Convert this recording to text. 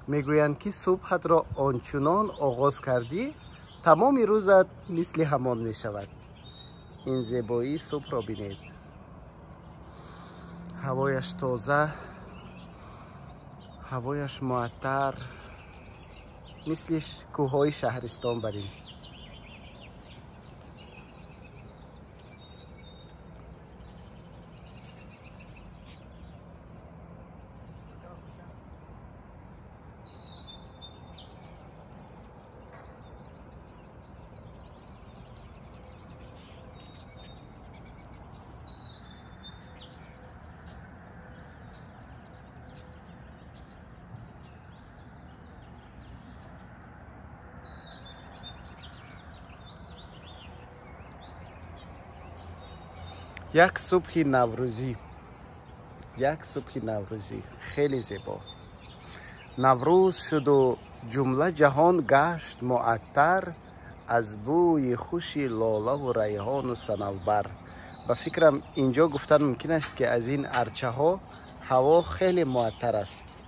میگویند که صبحت را آنچنان آغاز کردی تمام روزت مثل همان می شود. این زیبایی صبح را بینید. هوایش تازه، هوایش معطر، مثل کوههای شهرستان بریم. یک صبح نوروزی، یک صبح نوروزی خیلی زیبا. نوروز شد و جمله جهان گشت معطر از بوی خوش لاله و ریحان و صنوبر. به فکرم اینجا گفتن ممکن است که از این ارچه ها هوا خیلی معطر است.